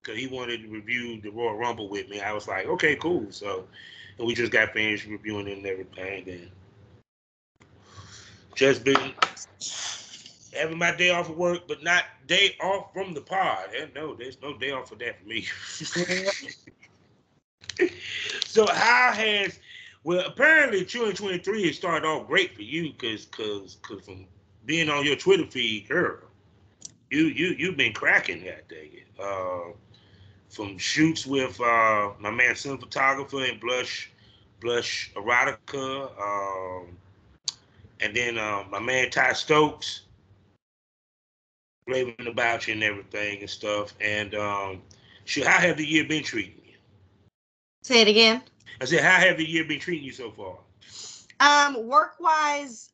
because he wanted to review the Royal Rumble with me. I was like, okay, cool. So, and we just got finished reviewing it and everything, and just been having my day off of work, but not day off from the pod. And no, there's no day off for that for me. So how has apparently 2023 has started off great for you because from being on your Twitter feed, girl, you've been cracking that day. From shoots with my man cinematographer and Blush Erotica, and then my man Ty Stokes raving about you and everything and stuff. And how have the year been treating you? Say it again. I said, how have the year been treating you so far? Work-wise,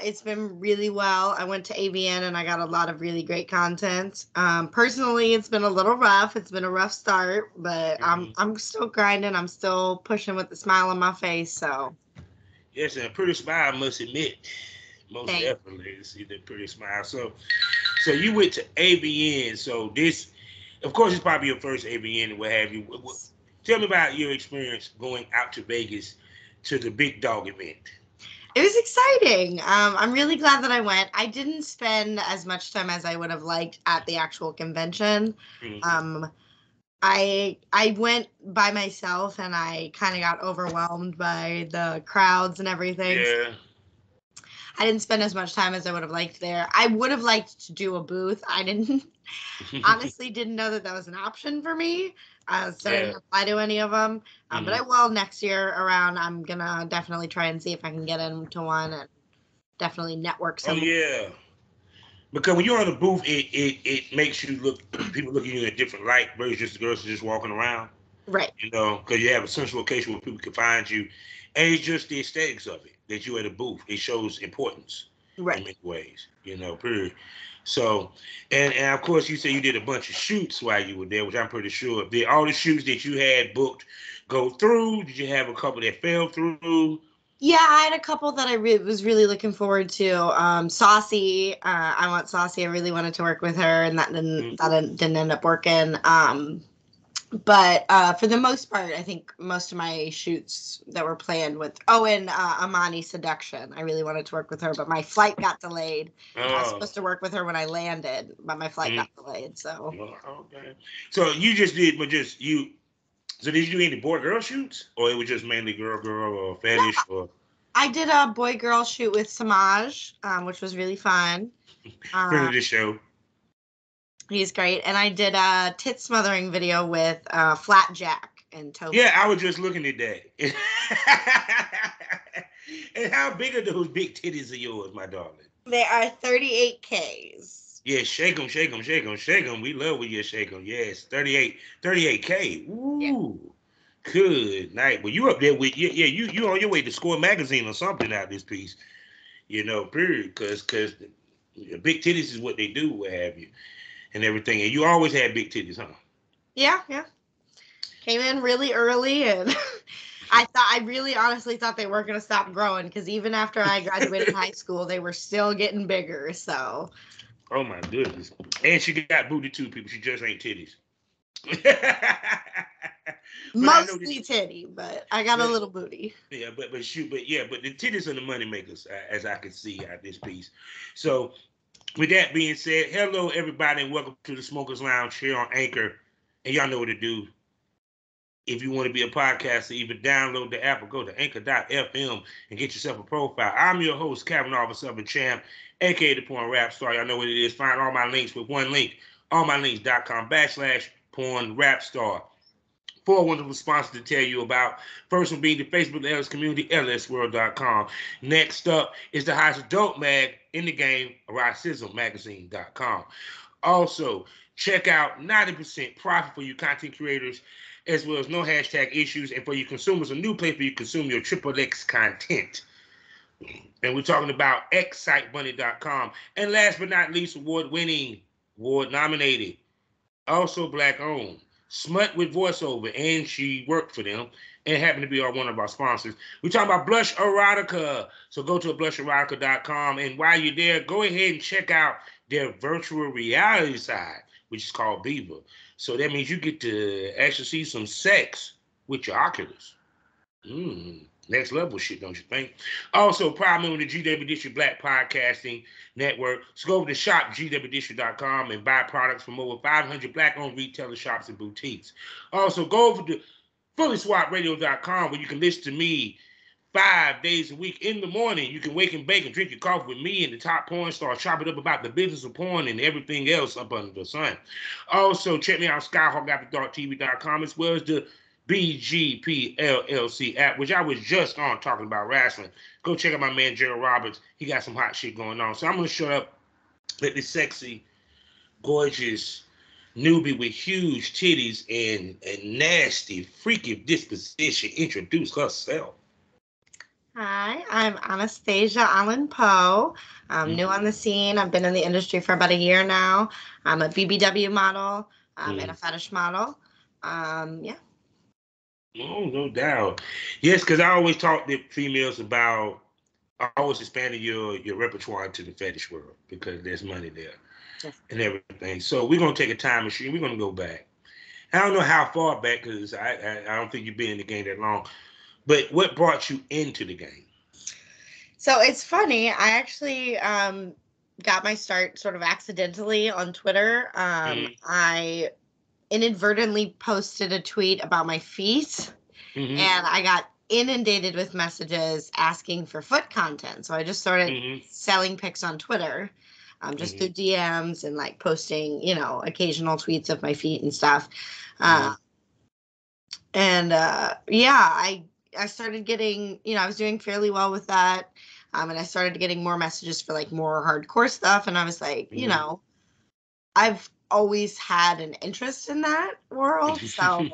it's been really well. I went to AVN and I got a lot of really great content. Personally, it's been a little rough. It's been a rough start, but I'm still grinding. I'm still pushing with a smile on my face. So. Yes, and a pretty smile, I must admit. Most Thanks. definitely, to see that pretty smile. So you went to AVN. So this, of course, it's probably your first AVN and what have you. Tell me about your experience going out to Vegas to the Big Dog event. It was exciting. I'm really glad that I went. I didn't spend as much time as I would have liked at the actual convention. Mm-hmm. I went by myself and I kind of got overwhelmed by the crowds and everything. Yeah. I didn't spend as much time as I would have liked there. I would have liked to do a booth. I didn't honestly didn't know that was an option for me. So I didn't apply to any of them. But I will next year around. I'm going to definitely try and see if I can get into one and definitely network some. Oh, yeah. Because when you're on the booth, it makes you people look at you in a different light versus just the girls just walking around. Right. You know, because you have a central location where people can find you. And it's just the aesthetics of it that you're at a booth. It shows importance in many ways, you know, period. So, and of course, you said you did a bunch of shoots while you were there, which I'm pretty sure. Did all the shoots that you had booked go through? Did you have a couple that fell through? Yeah, I had a couple that I was really looking forward to. Saucy, I want Saucy. I really wanted to work with her, and that didn't end up working. But for the most part, I think most of my shoots that were planned with and Amani Seduction, I really wanted to work with her, but my flight got delayed. I was supposed to work with her when I landed, but my flight got delayed. So okay, so you just did, but just you. So did you do any boy-girl shoots, or it was just mainly girl-girl or fetish? Or I did a boy-girl shoot with Samaj, which was really fun. Friend of the show. He's great, and I did a tit smothering video with Flat Jack and Toby. Yeah, I was just looking at that. And how big are those big titties of yours, my darling? They are 38Ks. Yeah, shake them, shake them, shake them, shake them. We love when you shake them. Yes, 38K. Ooh, yeah. Good night. Well, you up there with you on your way to Score Magazine or something out of this piece, you know, period. Because big titties is what they do, what have you, and everything. And you always had big titties, huh? Yeah. Came in really early, and I really honestly thought they weren't going to stop growing, because even after I graduated high school, they were still getting bigger. So. Oh my goodness! And she got booty too, people. She just ain't titties. Mostly titty, but I got a little booty. Yeah, but the titties are the money makers, as I can see at this piece. So, with that being said, hello everybody, and welcome to the Smokers Lounge here on Anchor. And y'all know what to do. If you want to be a podcaster, either download the app or go to anchor.fm and get yourself a profile. I'm your host, Kavanaugh the Southern Champ, aka the Porn Rap Star. Y'all know what it is. Find all my links with one link, allmylinks.com/Porn Rap Star. 4 wonderful sponsors to tell you about. First one being the Facebook LS community, lsworld.com. Next up is the hottest adult mag in the game, eroticismmagazine.com. Also, check out 90% profit for you content creators, as well as no hashtag issues, and for you consumers, a new place for you to consume your XXX content. And we're talking about xsitebunny.com. And last but not least, award-winning, award-nominated, also black-owned, Smut with Voiceover, and she worked for them and happened to be one of our sponsors. We're talking about Blush Erotica. So go to blusherotica.com, and while you're there, go ahead and check out their virtual reality side, which is called Beaver. So that means you get to actually see some sex with your Oculus. Next level shit, don't you think? Also, proud member of the GW District Black Podcasting Network. So go over to shopgwdistrict.com and buy products from over 500 Black-owned retailer shops and boutiques. Also, go over to fullyswapradio.com where you can listen to me 5 days a week in the morning. You can wake and bake and drink your coffee with me and the top porn star, chop it up about the business of porn and everything else up under the sun. Also, check me out skyhawkafterdarktv.com as well as the BGP LLC app, which I was just on talking about wrestling. Go check out my man Gerald Roberts. He got some hot shit going on. So I'm going to shut up, let this sexy, gorgeous newbie with huge titties and a nasty, freaky disposition introduce herself. Hi, I'm Anastasia Allen Poe. I'm new on the scene. I've been in the industry for about a year now. I'm a BBW model and a fetish model. Yeah. Oh, no doubt. Yes, because I always talk to females about always expanding your repertoire into the fetish world because there's money there and everything. So we're going to take a time machine. We're going to go back. I don't know how far back because I don't think you've been in the game that long. But what brought you into the game? So it's funny. I actually got my start sort of accidentally on Twitter. I inadvertently posted a tweet about my feet, and I got inundated with messages asking for foot content. So I just started selling pics on Twitter, just through DMs and like posting, occasional tweets of my feet and stuff. I started getting, I was doing fairly well with that. And I started getting more messages for like more hardcore stuff. And I was like, I've always had an interest in that world. So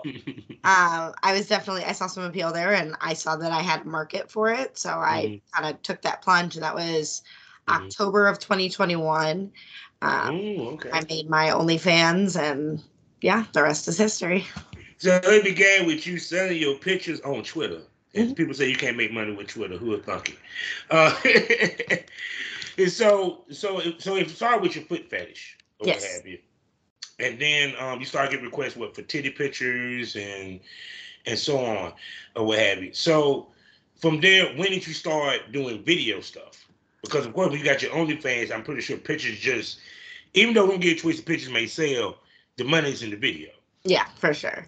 I saw some appeal there and I saw that I had a market for it. So I kind of took that plunge, and that was October of 2021. I made my OnlyFans, and yeah, the rest is history. So it began with you selling your pictures on Twitter. And people say you can't make money with Twitter. Who would thunk it? And so it started with your foot fetish or what have you. And then you started getting requests for titty pictures and so on or what have you. So from there, when did you start doing video stuff? Because of course, when you got your OnlyFans, I'm pretty sure pictures just, even though don't get twisted, pictures may sell, the money's in the video. Yeah, for sure.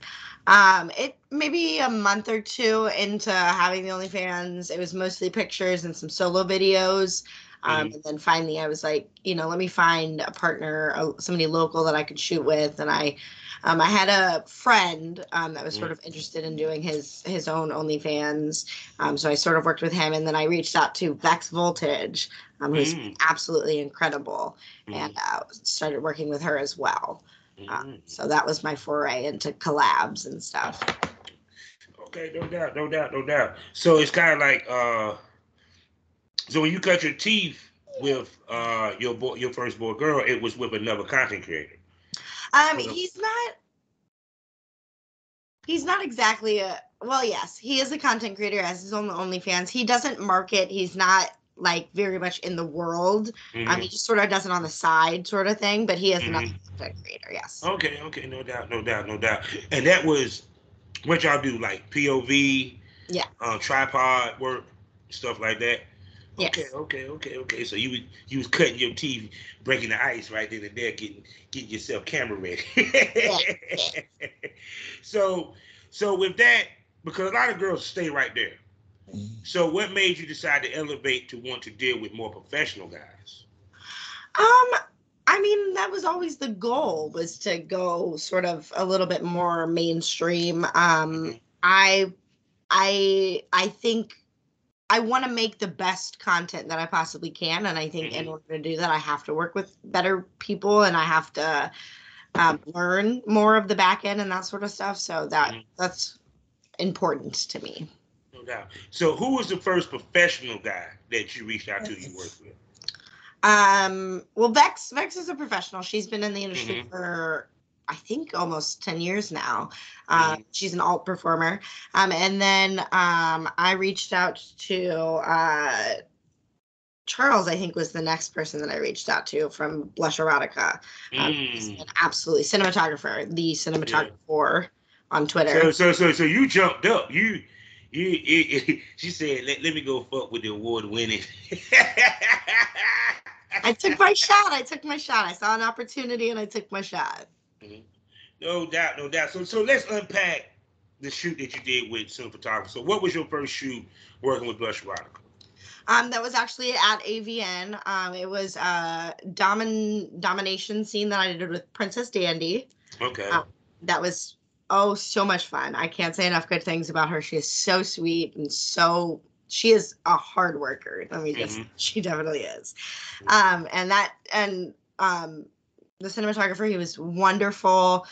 It maybe a month or two into having the OnlyFans, it was mostly pictures and some solo videos. And then finally I was like, let me find a partner, somebody local that I could shoot with. And I had a friend that was sort of interested in doing his own OnlyFans. So I sort of worked with him, and then I reached out to Vex Voltage, who's absolutely incredible, and started working with her as well. So that was my foray into collabs and stuff. Okay, no doubt. So it's kind of like, so when you cut your teeth with your first boy girl, it was with another content creator. He's not exactly yes, he is a content creator, as his own OnlyFans. He doesn't market. He's not like very much in the world. He just sort of does it on the side sort of thing, but he is another content creator, yes. Okay, no doubt. And that was what y'all do, like POV, tripod work, stuff like that. Yes. Okay. So you was cutting your teeth, breaking the ice right then and there, getting yourself camera ready. So with that, because a lot of girls stay right there. So what made you decide to elevate to want to deal with more professional guys? That was always the goal, was to go sort of a little bit more mainstream. I think I want to make the best content that I possibly can, and I think in order to do that, I have to work with better people, and I have to learn more of the back end and that sort of stuff. So that's important to me. No doubt. So who was the first professional guy that you reached out to, you worked with? Well, Vex is a professional. She's been in the industry for, I think, almost 10 years now. She's an alt performer. And then I reached out to Charles, I think, was the next person that I reached out to from Blush Erotica. He's an absolutely cinematographer, the cinematographer on Twitter. So you jumped up. She said, let me go fuck with the award winning. I took my shot. I saw an opportunity and I took my shot. No doubt, no doubt. So let's unpack the shoot that you did with cinematography. So what was your first shoot working with Blush Erotica? That was actually at AVN. It was a domination scene that I did with Princess Dandy. Okay. That was so much fun. I can't say enough good things about her. She is so sweet and she is a hard worker. Let me just she definitely is. And the cinematographer, he was wonderful.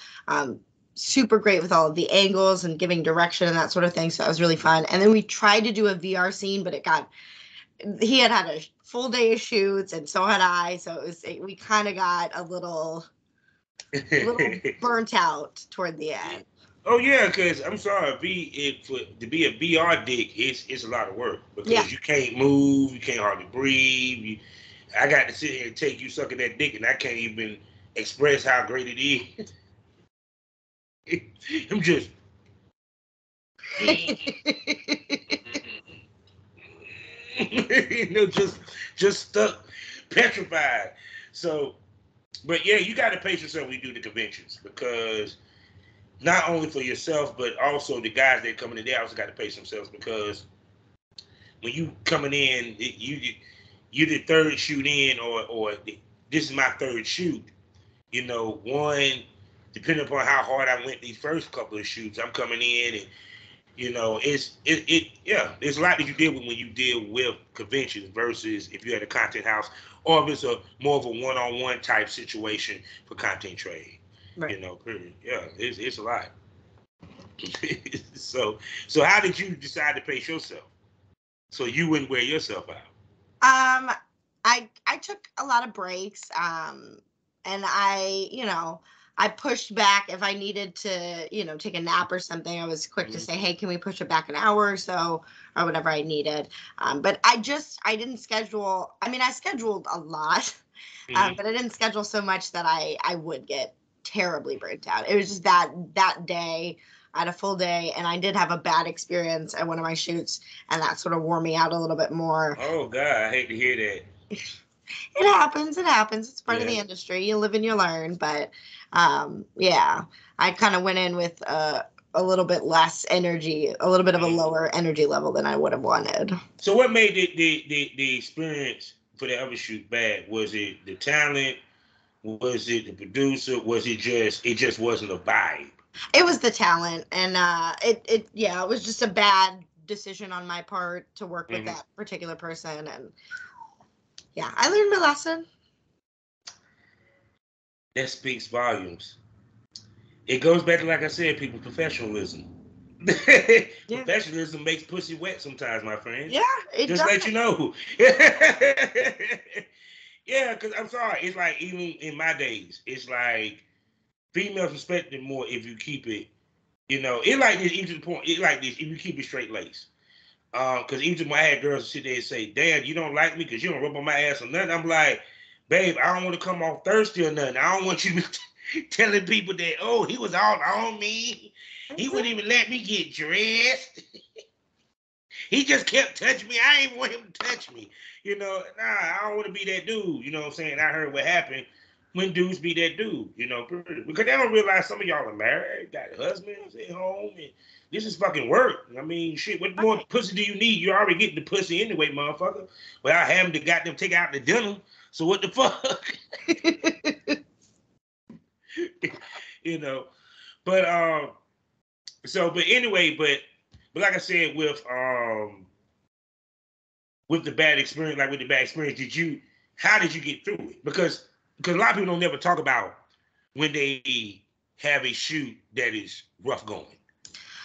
Super great with all of the angles and giving direction and that sort of thing. So that was really fun. And then we tried to do a VR scene, but he had a full day of shoots and so had I. So we kind of got a little burnt out toward the end. Oh yeah, because I'm sorry, to be a VR dick, it's a lot of work because you can't move, you can't hardly breathe. I got to sit here and take you sucking that dick, and I can't even express how great it is. I'm just. Just stuck, petrified. So, but yeah, you got to pace yourself when you do the conventions because not only for yourself, but also the guys that coming in, they also got to pace themselves because when you coming in, you the third shoot in, or this is my third shoot. You know, one, depending upon how hard I went these first couple of shoots, I'm coming in and you know, it's a lot that you deal with when you deal with conventions versus if you had a content house or if it's a more of a one-on-one type situation for content trade. Right. You know, period. Yeah, it's a lot. So how did you decide to pace yourself so you wouldn't wear yourself out? I took a lot of breaks. And I pushed back if I needed to, take a nap or something. I was quick to say, hey, can we push it back an hour or so or whatever I needed. But I didn't schedule. I mean, I scheduled a lot, but I didn't schedule so much that I would get terribly burnt out. It was just that day. I had a full day and I did have a bad experience at one of my shoots and that sort of wore me out a little bit more. Oh God, I hate to hear that. It happens. It's part of the industry. You live and you learn. But I kind of went in with a little bit less energy, a little bit of a lower energy level than I would have wanted. So what made the experience for the other shoot bad? Was it the talent? Was it the producer? Was it just wasn't a vibe? It was the talent, and it was just a bad decision on my part to work with that particular person, and I learned my lesson. That speaks volumes. It goes back to, like I said, people, professionalism. Professionalism makes pussy wet sometimes, my friend. Yeah, it just does. Let you know. Yeah, because I'm sorry. It's like even in my days, it's like females respect it more if you keep it. It's like this. Even to the point, it's like this. If you keep it straight laced. Because even when I had girls sit there and say, "Dad, you don't like me because you don't rub on my ass or nothing," I'm like, "Babe, I don't want to come off thirsty or nothing. I don't want you to be telling people that, oh, he was all on me. He wouldn't even let me get dressed. He just kept touching me. I didn't want him to touch me. Nah, I don't want to be that dude. You know what I'm saying? I heard what happened when dudes be that dude, because they don't realize some of y'all are married, got husbands at home, and this is fucking work. I mean, shit, what more pussy do you need? You're already getting the pussy anyway, motherfucker, without having to goddamn take out the dinner. So what the fuck? But anyway, but like I said, with the bad experience, how did you get through it? Because a lot of people don't never talk about when they have a shoot that is rough going.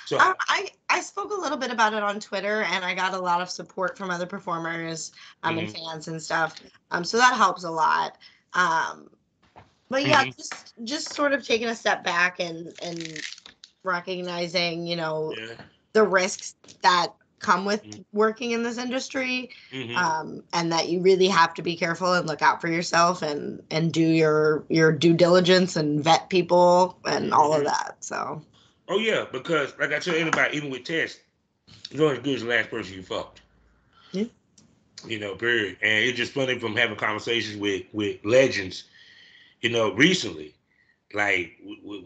So I spoke a little bit about it on Twitter, and I got a lot of support from other performers and fans and stuff. So that helps a lot. But yeah, just sort of taking a step back and recognizing, the risks that come with working in this industry, Mm-hmm. and that you really have to be careful and look out for yourself and do your due diligence and vet people and all of that. So. Oh yeah, because like I tell anybody, even with tests, you're only as good as the last person you fucked. Yeah. You know, period. And it's just funny from having conversations with legends, you know, recently, like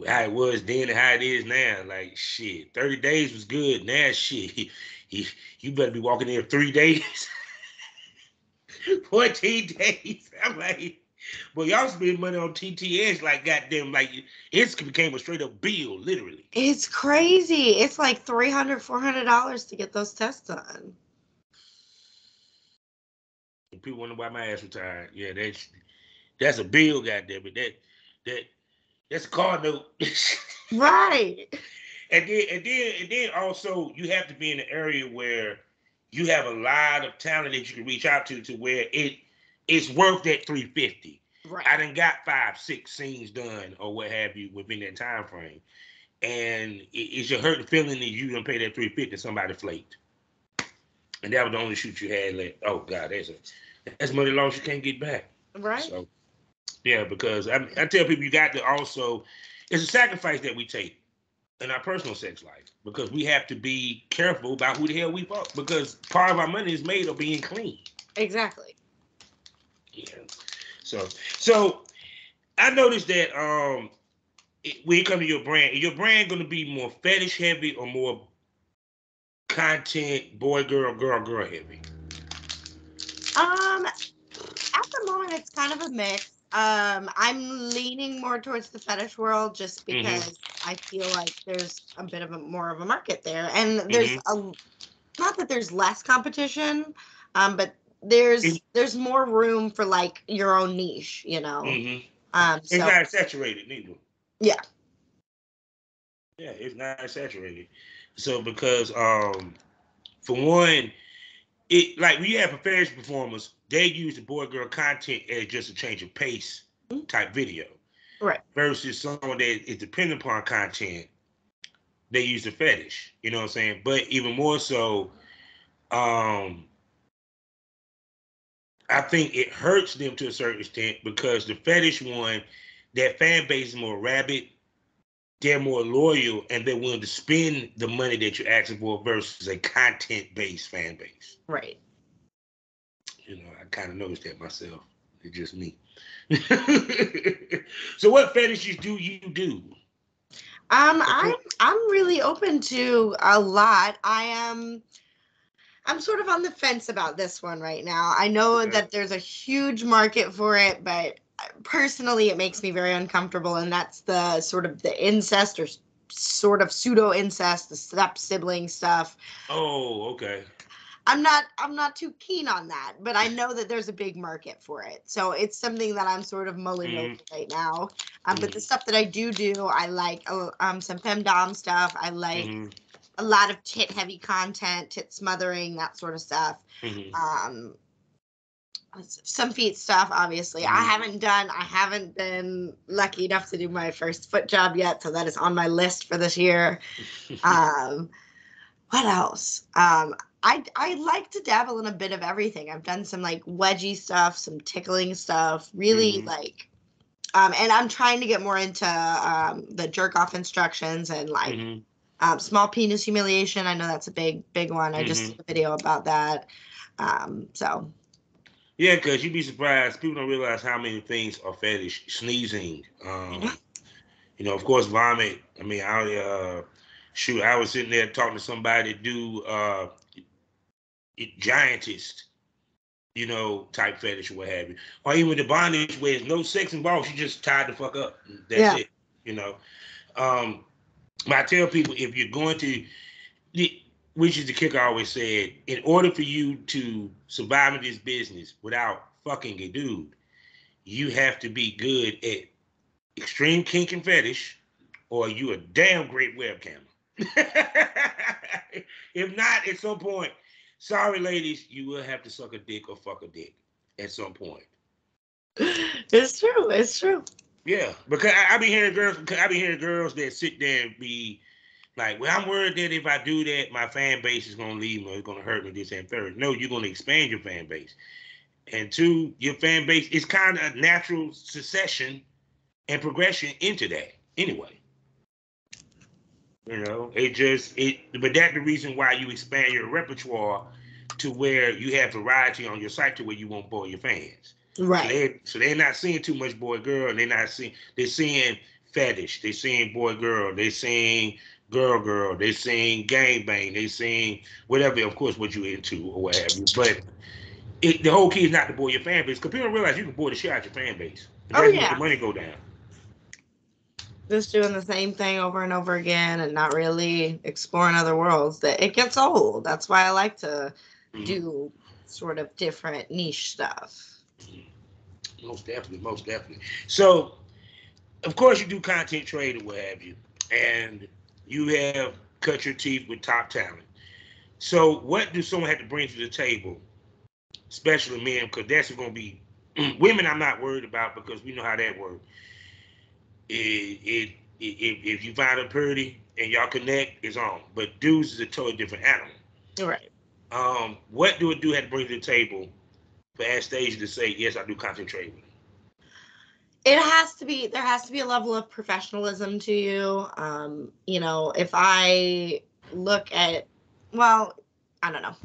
how it was then and how it is now. Like shit, 30 days was good. Now shit, you better be walking there 3 days, 14 days. I'm like, but y'all spend money on TTS like goddamn, like it became a straight up bill, literally. It's crazy. It's like $300-$400 to get those tests done. And people wonder why my ass retired. Yeah, that's a bill, goddamn it. That that's a car note. Right. And then also you have to be in an area where you have a lot of talent that you can reach out to where it's worth that 350. Right. I done got 5, 6 scenes done or what have you within that time frame. And it's your hurting feeling that you done pay that 350 somebody flaked. And that was the only shoot you had left. Oh God, that's money lost you can't get back. Right. So yeah, because I tell people you got to also, it's a sacrifice that we take in our personal sex life because we have to be careful about who the hell we fuck because part of our money is made of being clean. Exactly. Yeah. So I noticed that when you come to your brand going to be more fetish heavy or more content boy girl heavy? At the moment it's kind of a mix. I'm leaning more towards the fetish world just because I feel like there's a bit of more of a market there, and there's not that there's less competition, but there's more room for like your own niche, you know. It's So not saturated neither. yeah. Yeah, it's not saturated. So because for one, it like when you have professional performers, they use the boy girl content as just a change of pace type video. Right. Versus someone that is dependent upon content, they use the fetish. You know what I'm saying? But even more so, um, I think it hurts them to a certain extent because the fetish one, that fan base is more rabid, they're more loyal, and they're willing to spend the money that you're asking for versus a content-based fan base. Right. You know, I kind of noticed that myself. It's just me. So, what fetishes do you do? I'm really open to a lot. I'm sort of on the fence about this one right now. I know that there's a huge market for it, but personally it makes me very uncomfortable, and that's the sort of the incest or sort of pseudo incest, the step sibling stuff. Oh, okay. I'm not too keen on that, but I know that there's a big market for it. So it's something that I'm sort of mulling over right now. But the stuff that I do, I like some femdom stuff. I like a lot of tit heavy content, tit smothering, that sort of stuff. Some feet stuff, obviously. I haven't been lucky enough to do my first foot job yet, so that is on my list for this year. What else? I like to dabble in a bit of everything. I've done some like wedgie stuff, some tickling stuff, really like and I'm trying to get more into the jerk off instructions and like small penis humiliation. I know that's a big one. I just did a video about that. So yeah, because you'd be surprised. People don't realize how many things are fetish. Sneezing, you know, of course, vomit. I mean, I was sitting there talking to somebody do giantist, you know, type fetish or what have you, or even the bondage where there's no sex involved. She just tied the fuck up. That's it. You know. But I tell people if you're going to, which is the kicker I always said, in order for you to survive in this business without fucking a dude, you have to be good at extreme kink and fetish, or you a damn great webcam. If not, at some point, sorry, ladies, you will have to suck a dick or fuck a dick at some point. It's true. It's true. Yeah, because I be hearing girls that sit there and be Like, well, I'm worried that if I do that, my fan base is gonna leave me, or it's gonna hurt me, this and third. No, you're gonna expand your fan base. And two, your fan base is kind of a natural succession and progression into that anyway. But that's the reason why you expand your repertoire to where you have variety on your site to where you won't bore your fans. Right. So they're not seeing too much boy girl. They're seeing fetish. They're seeing boy girl. They're seeing girl girl. They're seeing gang bang. They're seeing whatever, of course, what you into or what have you. But the whole key is not to bore your fan base. Because people don't realize you can bore the shit out your fan base. And Oh that's make the yeah. money go down. Just doing the same thing over and over again and not really exploring other worlds, that it gets old. That's why I like to do sort of different niche stuff. Most definitely, most definitely. So, of course, you do content trade or what have you, and you have cut your teeth with top talent. So, what do someone have to bring to the table, especially men? Because that's going to be women. I'm not worried about because we know how that works. If you find her pretty and y'all connect, it's on. But dudes is a totally different animal. Right. What do a dude have to bring to the table for Anastasia to say yes, I do content trade with him? There has to be a level of professionalism to you. If I look at, well, I don't know.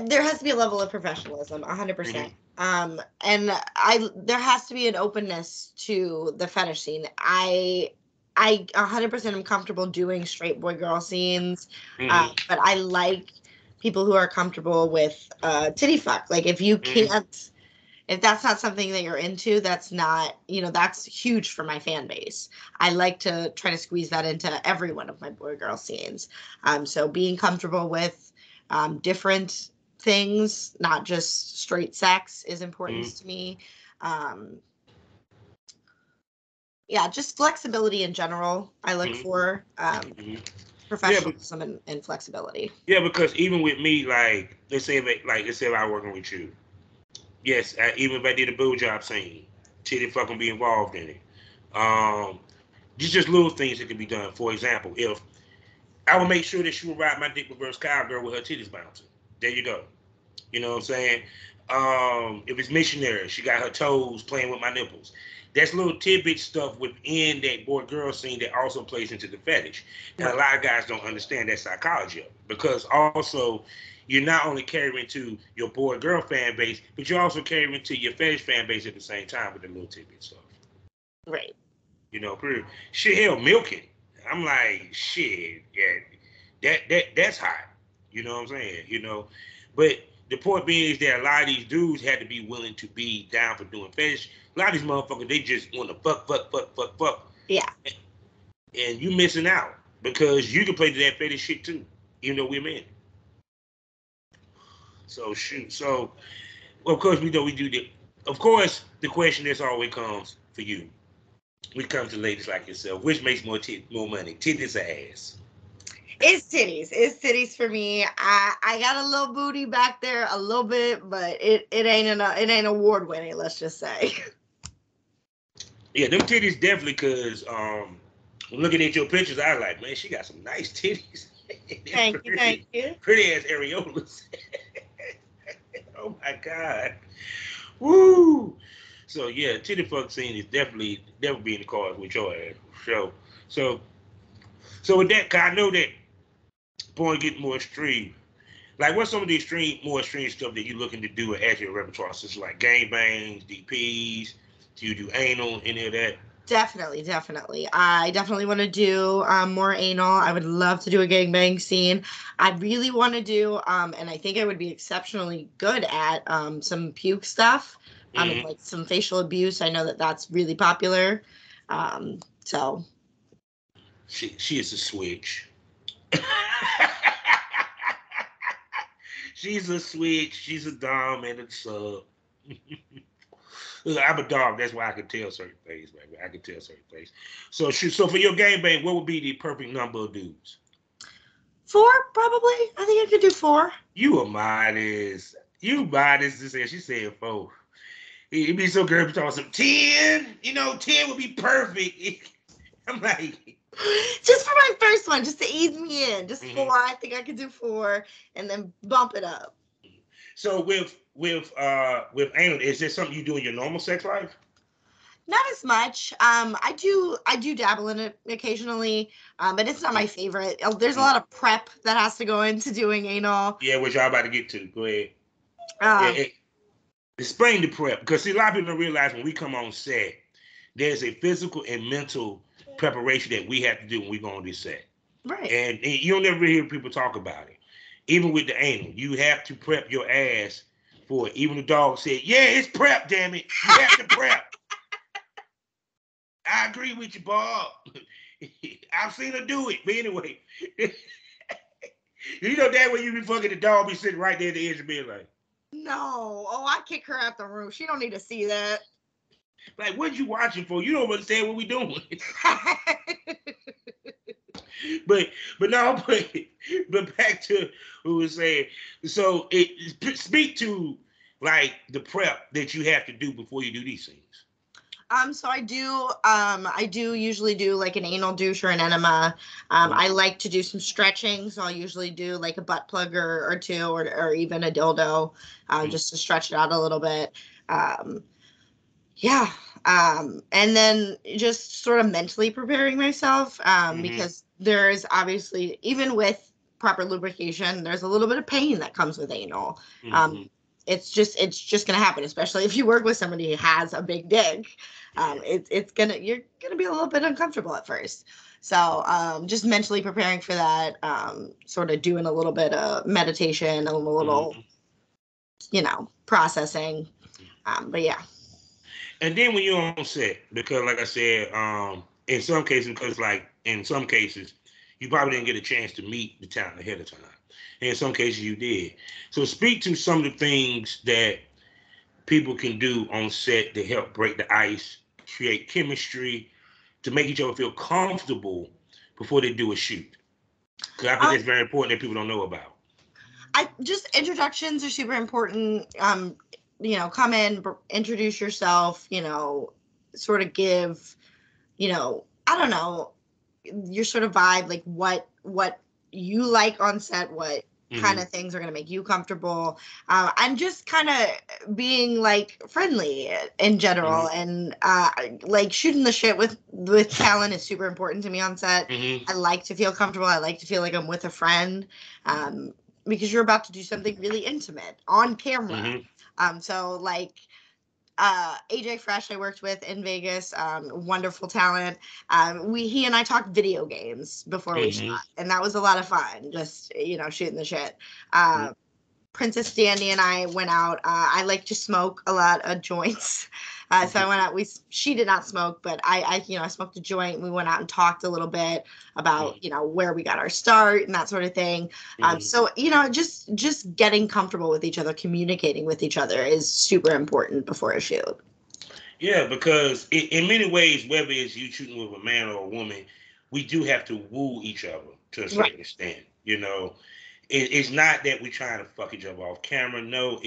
There has to be a level of professionalism, 100%. And there has to be an openness to the fetish scene. I 100% am comfortable doing straight boy girl scenes, but I like people who are comfortable with titty fuck. Like, if you can't, if that's not something that you're into, that's not, that's huge for my fan base. I like to try to squeeze that into every one of my boy girl scenes. So being comfortable with different things, not just straight sex, is important to me. Yeah, just flexibility in general. I look for professionalism and flexibility. Yeah, because even with me, like let's say if I working with you, yes, even if I did a boob job scene, titty fucking be involved in it. Just little things that can be done. For example, if I would make sure that she would ride my dick reverse cowgirl with her titties bouncing. There you go. You know what I'm saying? If it's missionary, she got her toes playing with my nipples. That's little tidbit stuff within that boy girl scene that also plays into the fetish. And a lot of guys don't understand that psychology of it. Because also, you're not only catering to your boy girl fan base, but you're also catering to your fetish fan base at the same time with the little tidbit stuff. Right. Shit, hell, milking. I'm like, shit, yeah, that's hot. You know what I'm saying? But the point being is that a lot of these dudes had to be willing to be down for doing fetish. A lot of these motherfuckers, they just want to fuck. Yeah. And you missing out because you can play to that fetish shit too, even though we're men. So shoot. So of course we know we do that. Of course, the question that's always comes for you. We come to ladies like yourself. Which makes more money, titties or ass? It's titties. It's titties for me. I got a little booty back there, a little bit, but it ain't enough. It ain't award winning. Let's just say. Yeah, them titties definitely. Cause looking at your pictures, I was like, man, she got some nice titties. Thank you. Pretty ass areolas. Oh my god. Woo. So yeah, titty fuck scene is definitely be in the cards with your ass. So with that, I know that porn getting more extreme. Like, what's some of the more extreme stuff that you're looking to do and add to your repertoire? Such like gang bangs, DPs, do you do anal, any of that? Definitely. I definitely want to do more anal. I would love to do a gangbang scene. I really want to do, and I think I would be exceptionally good at some puke stuff, like some facial abuse. I know that that's really popular. So. She is a switch. She's a switch. She's a dom and a sub. Look, I'm a dog. That's why I can tell certain things, baby. I can tell certain things. So for your gangbang, what would be the perfect number of dudes? 4, probably. I think I could do 4. You are modest. You modest. She said 4. It'd be so good if you talk some 10. 10 would be perfect. I'm like, Just for my first one, just to ease me in. Just Mhm. 4. I think I could do 4, and then bump it up. So with anal, is there something you do in your normal sex life? Not as much. I do dabble in it occasionally, but it's not my favorite. There's a lot of prep that has to go into doing anal. Yeah, which y'all about to get to. Go ahead. Um, Explain the prep, because see, a lot of people don't realize when we come on set, there's a physical and mental preparation that we have to do when we go on this set. right. And you'll never hear people talk about it. Even with the anal, you have to prep your ass for it. Even the dog said, "Yeah, it's prep, damn it. You have to prep." I agree with you, Bob. I've seen her do it. But anyway, you know that when you be fucking the dog be sitting right there at the edge of the bed like, No. Oh, I kick her out the room. She don't need to see that. like, what you watching for? You don't understand what we doing. but no, but back to what we were saying. So speak to like the prep that you have to do before you do these things. So I do usually do like an anal douche or an enema. I like to do some stretching, so I'll usually do like a butt plug or two, or even a dildo, just to stretch it out a little bit. Um, yeah. And then just sort of mentally preparing myself, because there's obviously, even with proper lubrication, there's a little bit of pain that comes with anal. It's just gonna happen, especially if you work with somebody who has a big dick. You're gonna be a little bit uncomfortable at first. So just mentally preparing for that, sort of doing a little bit of meditation, a little, processing. But yeah. And then when you're on set, because like I said, in some cases, because like in some cases, you probably didn't get a chance to meet the talent ahead of time. And in some cases, you did. So speak to some of the things that people can do on set to help break the ice, create chemistry, to make each other feel comfortable before they do a shoot. Because I think that's very important that people don't know about. Just introductions are super important. Come in, introduce yourself, sort of give, I don't know, your sort of vibe, like what you like on set, what kind of things are going to make you comfortable, and just kind of being like friendly in general, and like shooting the shit with talent is super important to me on set. I like to feel comfortable. I like to feel like I'm with a friend, because you're about to do something really intimate on camera. So like AJ Fresh, I worked with in Vegas, wonderful talent. He and I talked video games before we shot, and that was a lot of fun. Just shooting the shit. Princess Dandy and I went out. I like to smoke a lot of joints. So I went out. She did not smoke, but I smoked a joint. We went out and talked a little bit about, where we got our start and that sort of thing. So, just getting comfortable with each other, communicating with each other is super important before a shoot. Yeah, because in many ways, whether it's you shooting with a man or a woman, we do have to woo each other to a certain extent. It's not that we're trying to fuck each other off camera. No,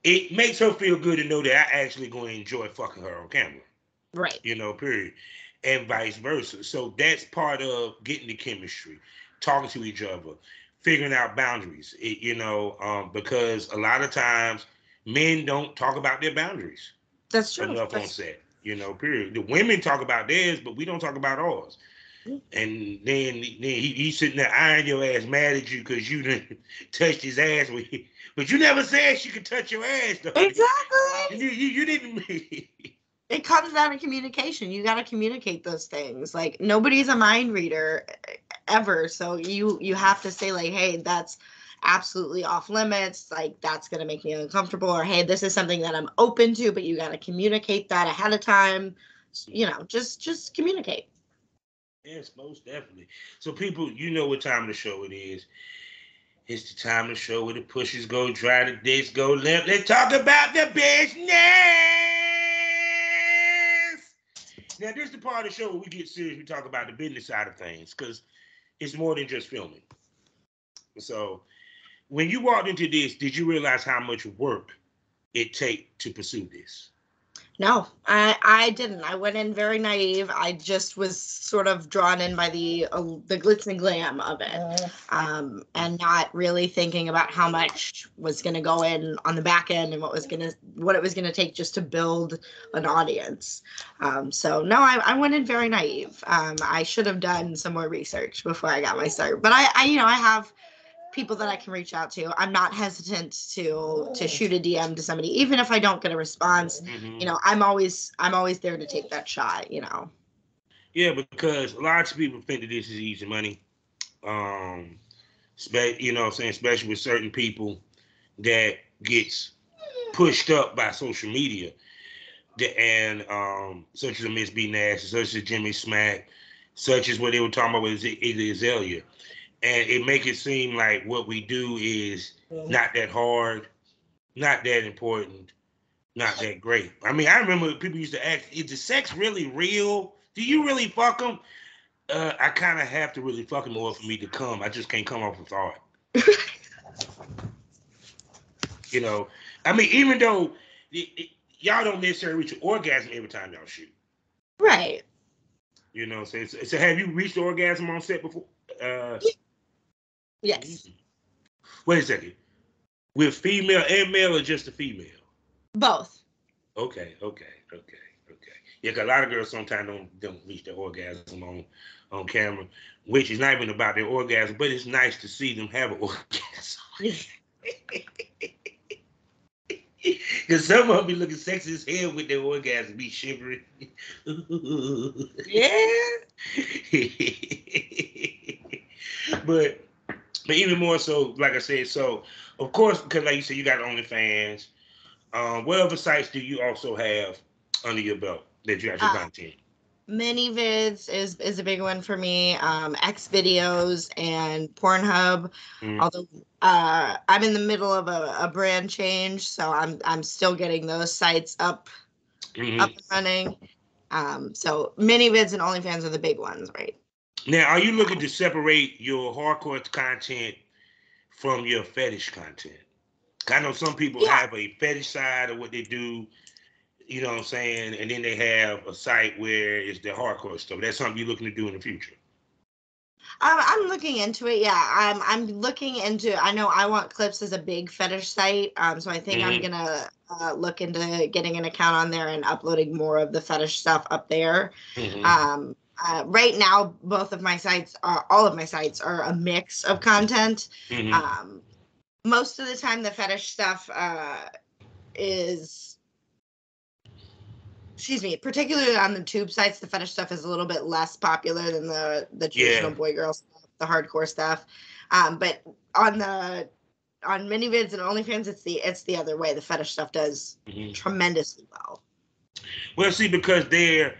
it makes her feel good to know that I actually going to enjoy fucking her on camera. Right. Period. And vice versa. So that's part of getting the chemistry, talking to each other, figuring out boundaries. Because a lot of times men don't talk about their boundaries. That's true. Enough on set. Period. The women talk about theirs, but we don't talk about ours. And then he's sitting there eyeing your ass, mad at you because you didn't touch his ass. But you never said she could touch your ass, though. Exactly. You didn't. It comes down to communication. You got to communicate those things. Like, nobody's a mind reader ever. So you have to say, like, hey, that's absolutely off limits. Like, that's going to make me uncomfortable. Or, hey, this is something that I'm open to, but you got to communicate that ahead of time. Just communicate. Yes, most definitely. So people, you know what time of the show it is. It's the time of the show where the pushes go dry, the dates go limp. Let's talk about the business. Now, this is the part of the show where we get serious. We talk about the business side of things because it's more than just filming. So, when you walked into this, did you realize how much work it takes to pursue this? No, I didn't. I went in very naive. I just was sort of drawn in by the glitz and glam of it, and not really thinking about how much was going to go in on the back end and what it was gonna take just to build an audience. So no, I went in very naive. I should have done some more research before I got my start. But I have people that I can reach out to. I'm not hesitant to shoot a DM to somebody, even if I don't get a response. Mm-hmm. I'm always there to take that shot. Yeah, because lots of people think that this is easy money. You know what I'm saying, especially with certain people that gets pushed up by social media. And such as a Miss B Nash, such as Jimmy Smack, such as what they were talking about with Iggy Azalea. And it make it seem like what we do is not that hard, not that important, not that great. I mean, I remember people used to ask, is the sex really real? Do you really fuck them? I kind of have to really fuck them in order for me to come. I just can't come off with thought. You know, I mean, even though y'all don't necessarily reach an orgasm every time y'all shoot. Right. You know, so have you reached orgasm on set before? Yes. Wait a second. With female and male or just the female? Both. Okay. Yeah, cause a lot of girls sometimes don't reach their orgasm on camera, which is not even about their orgasm, but it's nice to see them have an orgasm. Cause some of them be looking sexy as hell with their orgasm, be shivering. Yeah. but even more so, like I said, so of course, because like you said, you got OnlyFans. What other sites do you also have under your belt that you got your content? ManyVids is a big one for me. X videos and Pornhub. Mm-hmm. Although I'm in the middle of a brand change, so I'm still getting those sites up and running. So ManyVids and OnlyFans are the big ones, right? Now, are you looking to separate your hardcore content from your fetish content? I know some people have a fetish side of what they do, you know what I'm saying, and then they have a site where it's the hardcore stuff. That's something you're looking to do in the future. I'm looking into it. Yeah, I'm looking into. I know I Want Clips is a big fetish site. So I think I'm gonna look into getting an account on there and uploading more of the fetish stuff up there. Right now, all of my sites are a mix of content. Most of the time, the fetish stuff is. Excuse me, particularly on the tube sites, the fetish stuff is a little bit less popular than the traditional boy girl stuff, the hardcore stuff. But on ManyVids and OnlyFans, it's the other way. The fetish stuff does tremendously well. Well, see, because they're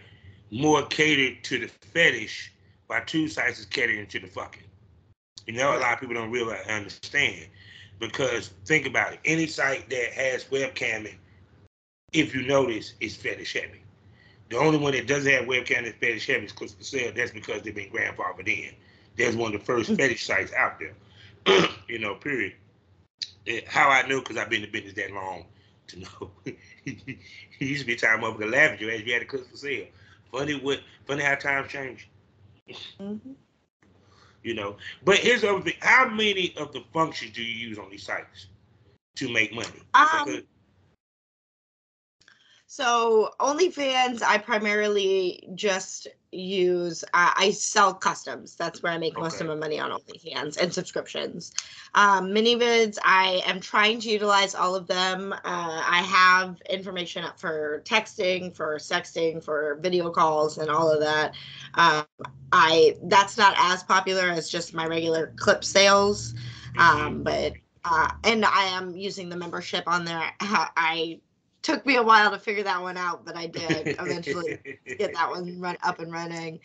more catered to the fetish, while tube sites is catering to the fucking. You know, a lot of people don't really understand. Because think about it, any site that has webcamming, if you notice, is fetish heavy. The only one that doesn't have webcam that's fetish heavy is Clips for Sale. That's because they've been grandfathered in. There's one of the first fetish sites out there. You know, period. How I know, because I've been in the business that long to know. It used to be a time up to laugh at you as you had a Clips for Sale. Funny how times change. You know, but here's the other thing: how many of the functions do you use on these sites to make money? So OnlyFans, I primarily just use. I sell customs. That's where I make most of my money on OnlyFans and subscriptions. ManyVids, I am trying to utilize all of them. I have information up for texting, for sexting, for video calls, and all of that. That's not as popular as just my regular clip sales, but and I am using the membership on there. I took me a while to figure that one out, but I did eventually get that one up and running.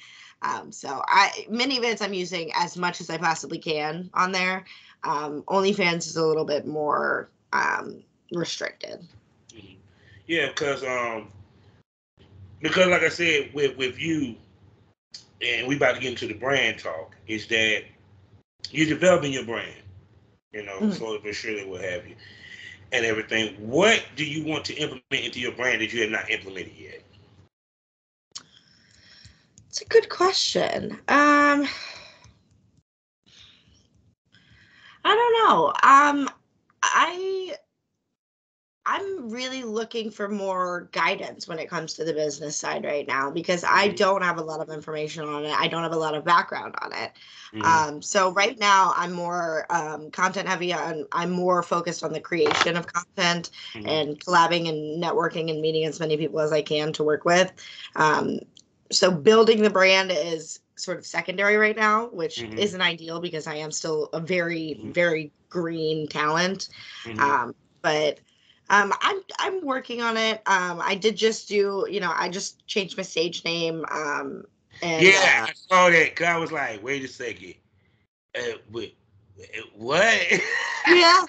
So ManyVids I'm using as much as I possibly can on there. OnlyFans is a little bit more restricted. Yeah, because like I said, with you, and we about to get into the brand talk, is that you're developing your brand, you know, slowly but surely what have you. and everything. What do you want to implement into your brand that you have not implemented yet? It's a good question. I don't know. I'm really looking for more guidance when it comes to the business side right now because I don't have a lot of information on it. I don't have a lot of background on it. So right now I'm more content heavy. I'm more focused on the creation of content and collabing and networking and meeting as many people as I can to work with. So building the brand is sort of secondary right now, which isn't ideal because I am still a very, very green talent. But I'm working on it. I did just do, I just changed my stage name. And yeah, I saw that. Cause I was like, wait a second, wait, what? Yeah.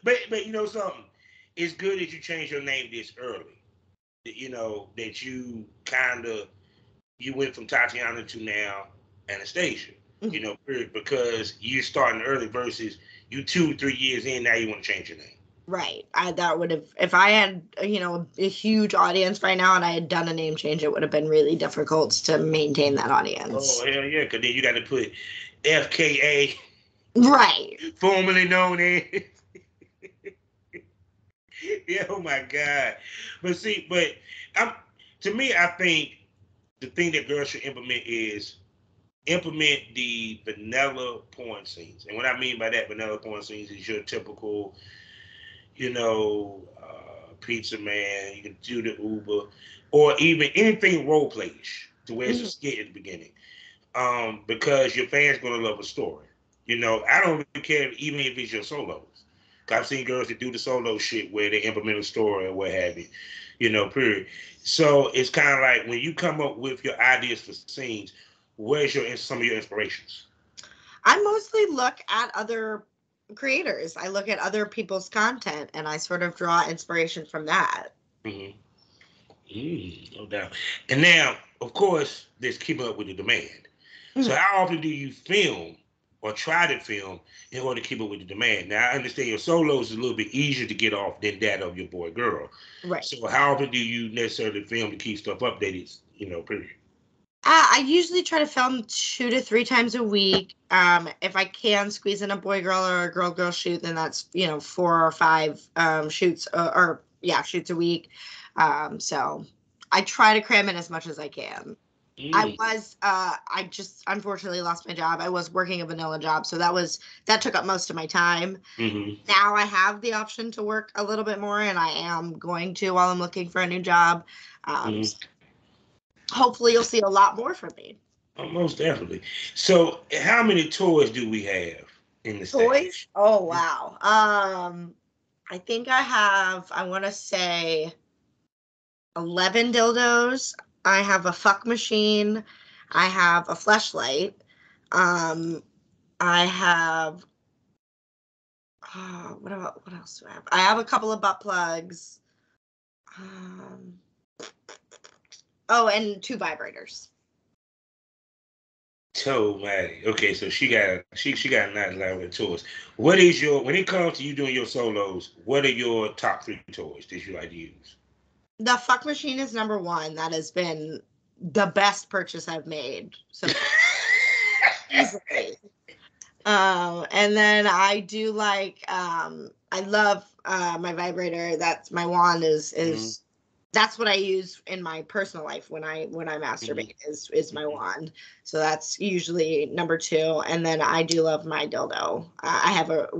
but you know something, it's good that you changed your name this early. You know that you you went from Tatiana to now Anastasia. You know, because you're starting early versus you 2-3 years in. Now you want to change your name. Right. That would have, if I had, a huge audience right now and I had done a name change, it would have been really difficult to maintain that audience. Oh, hell yeah. Because then you got to put FKA. Right. Formerly known as. Yeah, oh my God. But see, to me, I think the thing that girls should implement the vanilla porn scenes. And what I mean by that vanilla porn scenes is your typical, pizza man. You can do the Uber, or even anything role playish to where it's a skit at the beginning. Because your fans gonna love a story. I don't really care even if it's your solos. I've seen girls that do the solo shit where they implement a story or what have you. Period. So it's kind of like when you come up with your ideas for scenes, where's some of your inspirations? I mostly look at other creators. I look at other people's content and I sort of draw inspiration from that. No doubt. And now, of course, there's keeping up with the demand. So how often do you film or try to film in order to keep up with the demand? Now, I understand your solos is a little bit easier to get off than that of your boy girl. Right. So how often do you necessarily film to keep stuff updated, period? I usually try to film 2 to 3 times a week. If I can squeeze in a boy girl or a girl girl shoot, then that's 4 or 5 shoots shoots a week. So I try to cram in as much as I can. I just unfortunately lost my job. I was working a vanilla job, so that took up most of my time. Now I have the option to work a little bit more, and I am going to while I'm looking for a new job. Hopefully you'll see a lot more from me. Oh, most definitely. So how many toys do we have in the toys? Oh wow. I think I have, I want to say 11 dildos. I have a fuck machine. I have a fleshlight. I have what else do I have? I have a couple of butt plugs. And 2 vibrators. So Maddie, okay, so she got a nice line with toys. What is when it comes to you doing your solos? What are your top 3 toys that you like to use? The fuck machine is number 1. That has been the best purchase I've made. So easily. And then I do like I love my vibrator. That's my wand is that's what I use in my personal life when I masturbate is my wand. So that's usually number 2. And then I do love my dildo. I have it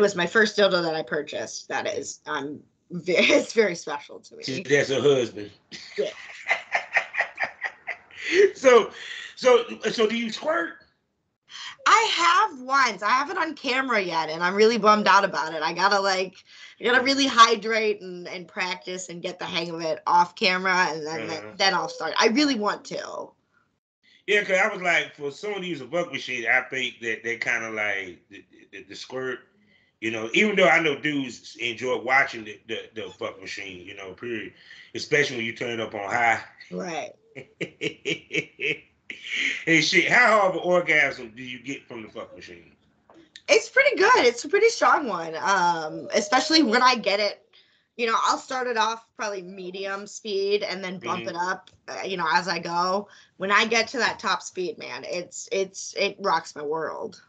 was my first dildo that I purchased. That is it's very special to me. That's her husband. Yeah. So do you squirt? I have once. I haven't on camera yet, and I'm really bummed out about it. I gotta really hydrate and practice and get the hang of it off camera, and then I'll start. I really want to. Yeah, because I was like, for someone to use a fuck machine, I think that they kind of like the squirt. Even though I know dudes enjoy watching the fuck machine, period. Especially when you turn it up on high. Right. Hey, shit, how hard of an orgasm do you get from the fuck machine? It's pretty good. It's a pretty strong one. Especially when I get it. I'll start it off probably medium speed and then bump it up, as I go. When I get to that top speed, man, it rocks my world.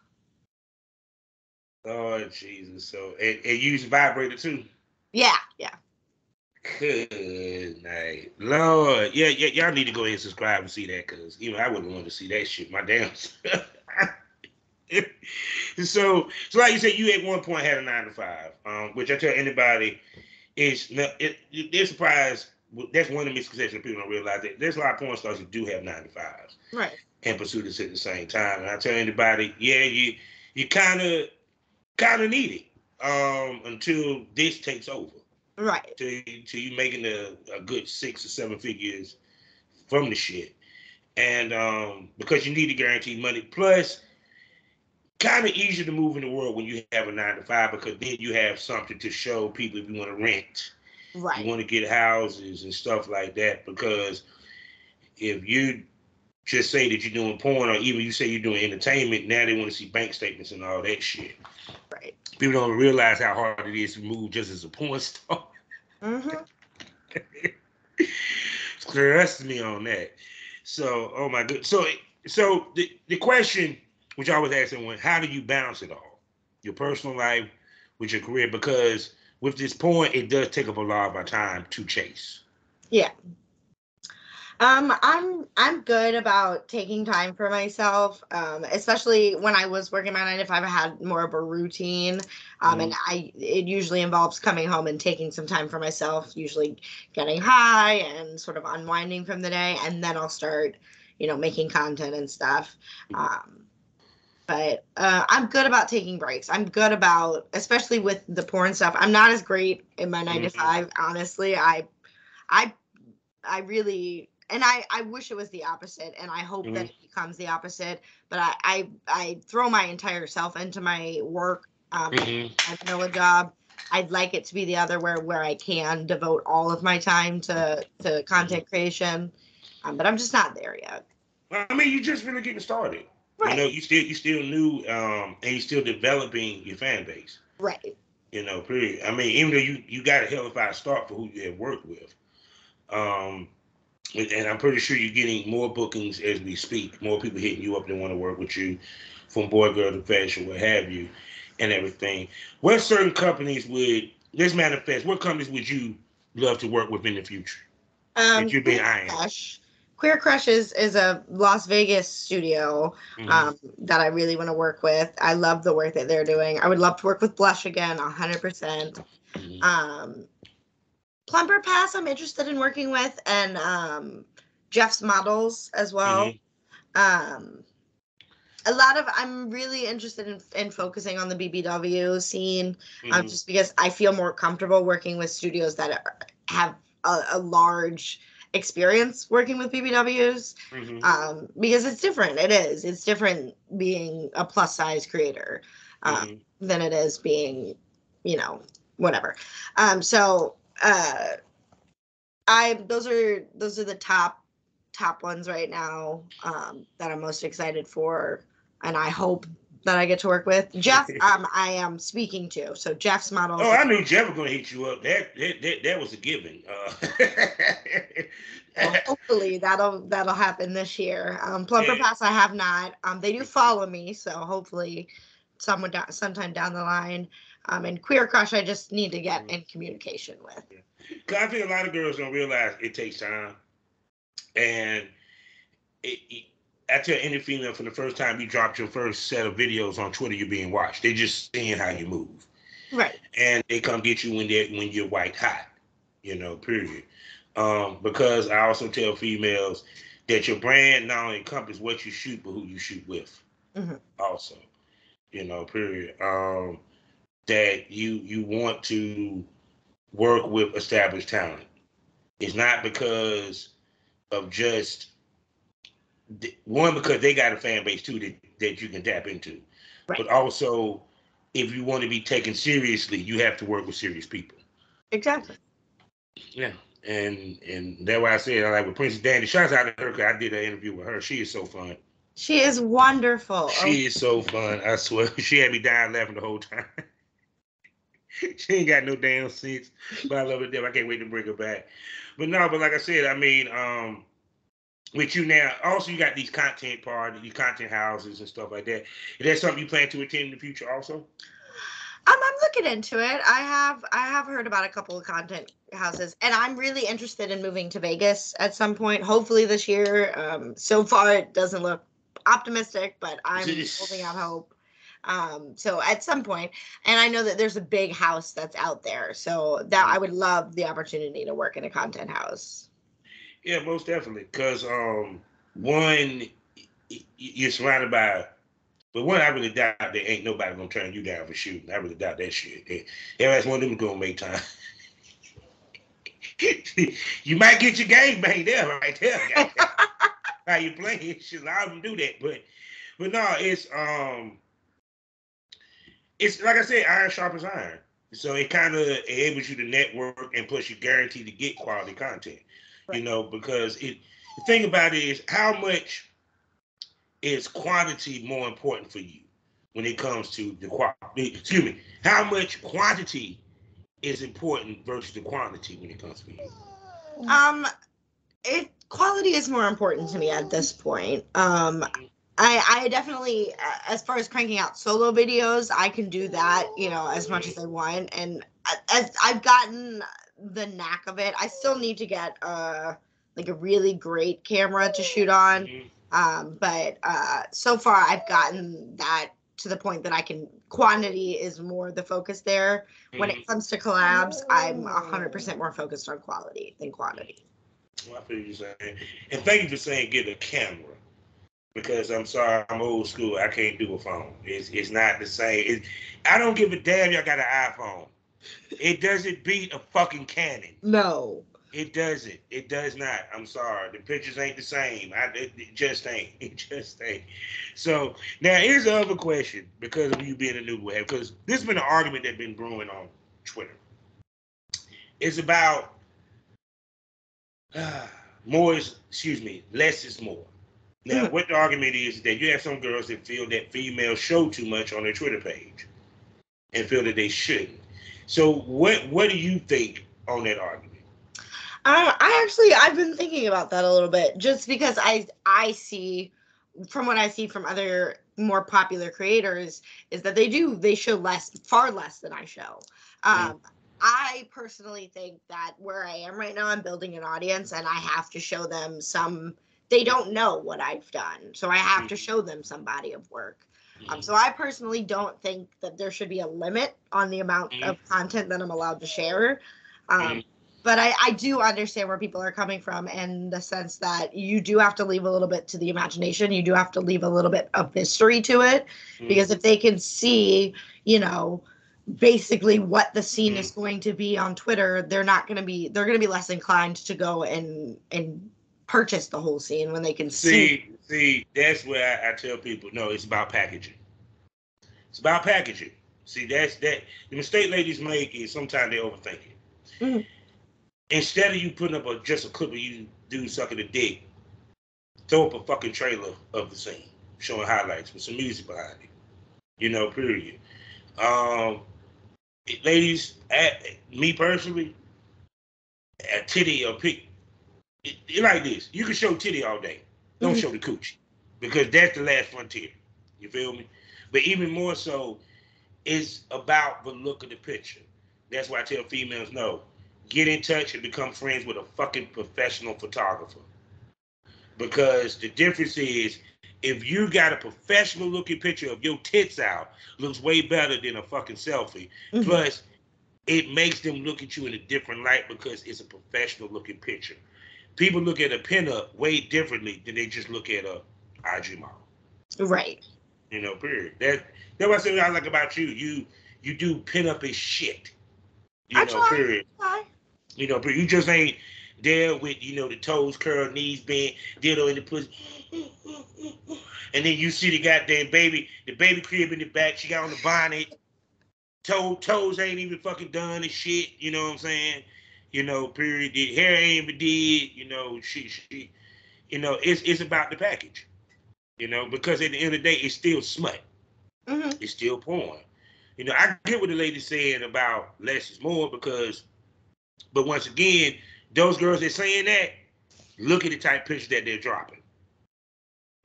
Oh, Jesus. So, and you use vibrator too? Yeah. Good night. Lord. Yeah, y'all need to go ahead and subscribe and see that, because I wouldn't want to see that shit. My damn. So like you said, you at one point had a 9 to 5, which I tell anybody they're surprised. That's one of the misconceptions people don't realize, that there's a lot of porn stars who do have 9 to 5s, right, and pursue this at the same time. And I tell anybody, yeah, you kind of need it until this takes over. right. Till you making a good 6 or 7 figures from the shit, and because you need to guarantee money. Plus, kind of easier to move in the world when you have a 9 to 5, because then you have something to show people if you want to rent, right. you want to get houses and stuff like that. Because if you just say that you're doing porn, or even you say you're doing entertainment, now they want to see bank statements and all that shit. Right. People don't realize how hard it is to move just as a porn star. Mm-hmm. Trust me on that. So, oh my god. So the question which I was asking was, how do you balance it all, your personal life with your career? Because with this porn, it does take up a lot of our time to chase. Yeah. I'm good about taking time for myself, especially when I was working my 9 to 5. I had more of a routine, and it usually involves coming home and taking some time for myself, usually getting high and sort of unwinding from the day, and then I'll start, making content and stuff. But I'm good about taking breaks. I'm good about, especially with the porn stuff. I'm not as great in my 9 to 5, honestly. I really, and I wish it was the opposite, and I hope that it becomes the opposite. But I throw my entire self into my work. I know a job. I'd like it to be the other, where I can devote all of my time to content creation, but I'm just not there yet. I mean, you're just really getting started. Right. You still new, and you're still developing your fan base. Right. Period. I mean, even though you got a hell of a start for who you have worked with. And I'm pretty sure you're getting more bookings as we speak. More people hitting you up that want to work with you, from boy, girl to fashion, what have you, and everything. What certain companies would, let's manifest, what companies would you love to work with in the future? If you're being iron. Queer Crush is a Las Vegas studio that I really want to work with. I love the work that they're doing. I would love to work with Blush again, 100%. Plumber Pass, I'm interested in working with, and Jeff's Models as well. I'm really interested in focusing on the BBW scene, just because I feel more comfortable working with studios that have a large experience working with BBWs, because it's different. It's different being a plus size creator than it is being, whatever. So those are the top ones right now, that I'm most excited for, and I hope that I get to work with Jeff. I am speaking to, so Jeff's Models. Oh, I knew Jeff was gonna hit you up. That was a given. Well, hopefully that'll happen this year. Plumper Pass, I have not. They do follow me, so hopefully sometime down the line. And Queer Crush, I just need to get in communication with. Cause I think a lot of girls don't realize it takes time, and I tell any female, from the first time you dropped your first set of videos on Twitter, you're being watched. They're just seeing how you move, right? And they come get you when you're white hot, period. Because I also tell females that your brand not only encompasses what you shoot, but who you shoot with, also, period. That you want to work with established talent. It's not because of just one, because they got a fan base too that you can tap into, right. But also, if you want to be taken seriously, you have to work with serious people. Exactly. Yeah, and that's why I said I like with Princess Danny. Shouts out to her, because I did an interview with her. She is so fun. She is wonderful. She is so fun. I swear. She had me dying laughing the whole time. She ain't got no damn sense. But I love her to death. I can't wait to bring her back. But no, but like I said, I mean, with you now, also you got these content parties, these content houses and stuff like that. Is that something you plan to attend in the future also? I'm looking into it. I have heard about a couple of content houses, and I'm really interested in moving to Vegas at some point. Hopefully this year. So far it doesn't look optimistic, but I'm holding out hope. So at some point, and I know that there's a big house that's out there, so that I would love the opportunity to work in a content house. Yeah, most definitely. Because one, you're surrounded by. But one, I really doubt there ain't nobody gonna turn you down for shooting. I really doubt that shit. That's one of them gonna make time. You might get your game bang there, right there. How you playing? Shit, a lot of them do that. But no, it's like I said, iron sharpens iron. So it kind of enables you to network, and plus you guarantee to get quality content. Right. You know, because the thing about it is how much is quantity more important for you when it comes to the quality? Excuse me. How much quantity is important versus the quantity when it comes to you? Quality is more important to me at this point. I definitely, as far as cranking out solo videos, I can do that, as much as I want. And as I've gotten the knack of it, I still need to get like a really great camera to shoot on. But so far I've gotten that to the point that quantity is more the focus there. When it comes to collabs, I'm 100% more focused on quality than quantity. Well, I feel you saying. And thank you for saying get a camera. Because I'm sorry, I'm old school. I can't do a phone. It's not the same. I don't give a damn y'all got an iPhone. It doesn't beat a fucking Canon. No. It doesn't. It does not. I'm sorry. The pictures ain't the same. It just ain't. It just ain't. So now here's the other question because of you being a newbie. Because this has been an argument that's been brewing on Twitter. It's about less is more. Now, what the argument is that you have some girls that feel that females show too much on their Twitter page and feel that they shouldn't. So what do you think on that argument? I've been thinking about that a little bit just because I see from what I see from other more popular creators is that they show far less than I show. I personally think that where I am right now, I'm building an audience and I have to show them they don't know what I've done. So I have to show them some body of work. So I personally don't think that there should be a limit on the amount of content that I'm allowed to share. But I do understand where people are coming from in the sense that you do have to leave a little bit to the imagination. You do have to leave a little bit of mystery to it. Because if they can see, basically what the scene is going to be on Twitter, they're going to be less inclined to go and purchase the whole scene when they can see. See, that's where I tell people, no, it's about packaging. It's about packaging. See, that's the mistake ladies make is sometimes they overthink it. Instead of you putting up just a clip of you dude sucking a dick, throw up a fucking trailer of the scene, showing highlights with some music behind it. Period. Ladies, me personally, a titty or pic, it like this. You can show titty all day. Don't show the coochie. Because that's the last frontier. You feel me? But even more so, it's about the look of the picture. That's why I tell females, no, get in touch and become friends with a fucking professional photographer. Because the difference is, if you got a professional looking picture of your tits out, looks way better than a fucking selfie. Plus, it makes them look at you in a different light because it's a professional looking picture. People look at a pinup way differently than they just look at a IG model. Right. Period. That's what I say I like about you. You do pinup as shit. Period. Period. You just ain't there with, the toes curled, knees bent, dildo in the pussy. And then you see the goddamn baby crib in the back. She got on the bonnet. Toes ain't even fucking done and shit. You know what I'm saying? Period. The hair ain't even did. She it's about the package. You know, because at the end of the day, it's still smut. Mm-hmm. It's still porn. You know, I get what the lady's saying about less is more because, but once again, those girls that saying that, look at the type of pictures that they're dropping.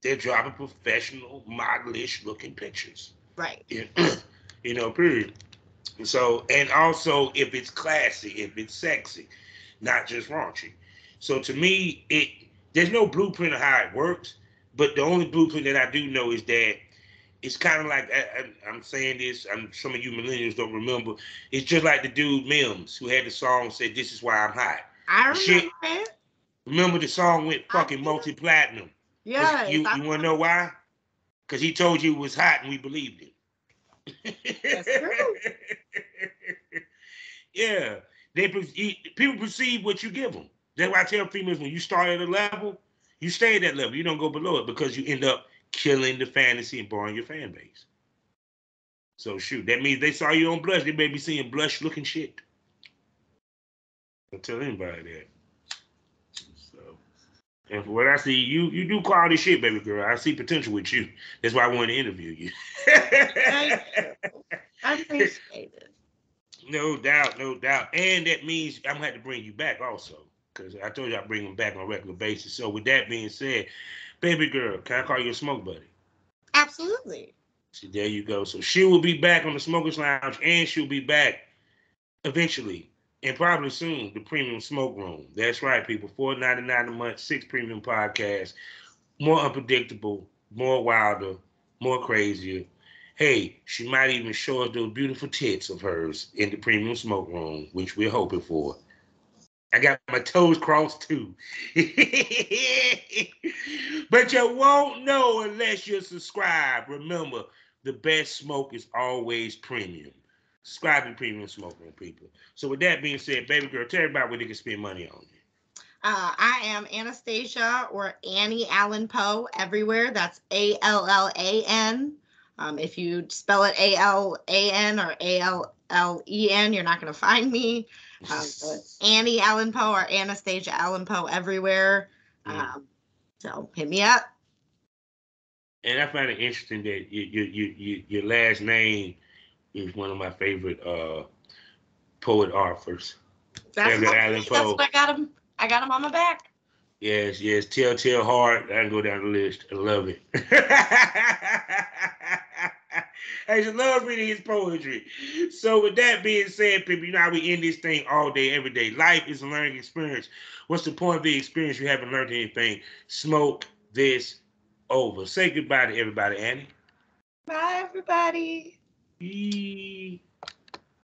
They're dropping professional, modelish looking pictures. Right. You know, period. So, and also if it's classy, if it's sexy, not just raunchy. So to me, there's no blueprint of how it works, but the only blueprint that I do know is that it's kind of like I'm saying this. Some of you millennials don't remember. It's just like the dude Mims who had the song said, "This is why I'm hot." I The shit. remember it. Remember the song went I fucking do. multi-platinum. Cause Yes. you want to know why? Because he told you it was hot and we believed him. That's true. Yeah, people perceive what you give them. That's why I tell females when you start at a level, you stay at that level. You don't go below it because you end up killing the fantasy and boring your fan base. So shoot, that means they saw you on Blush. They may be seeing Blush looking shit. Don't tell anybody that. So, and for what I see, you do quality shit, baby girl. I see potential with you. That's why I wanted to interview you. Thank you. I appreciate it. No doubt, no doubt. And that means I'm gonna have to bring you back also. Because I told you I bring them back on a regular basis. So with that being said, baby girl, can I call you a smoke buddy? Absolutely. See, there you go. So she will be back on the Smokers Lounge, and she'll be back eventually, and probably soon, the Premium Smoke Room. That's right, people. $4.99 a month, 6 premium podcasts, more unpredictable, more wilder, more crazier. Hey, she might even show us those beautiful tits of hers in the Premium Smoke Room, which we're hoping for. I got my toes crossed too. But you won't know unless you subscribe. Remember, the best smoke is always premium. Subscribe to Premium Smoke Room, people. So with that being said, baby girl, tell everybody where they can spend money on you. I am Anastasia or Annie Allen Poe everywhere. That's Allan. If you spell it Allan or Allen, you're not going to find me. Annie Allen Poe or Anastasia Allen Poe everywhere. So hit me up. And I find it interesting that your last name is one of my favorite poet authors. That's Edgar Allan that's Poe. what I got him. I got him on my back. Yes, yes. Telltale Heart. I can go down the list. I love it. I just love reading his poetry. So with that being said, people, you know how we end this thing all day, every day. Life is a learning experience. What's the point of the experience? You haven't learned anything. Smoke this over. Say goodbye to everybody, Annie. Bye, everybody. Bye.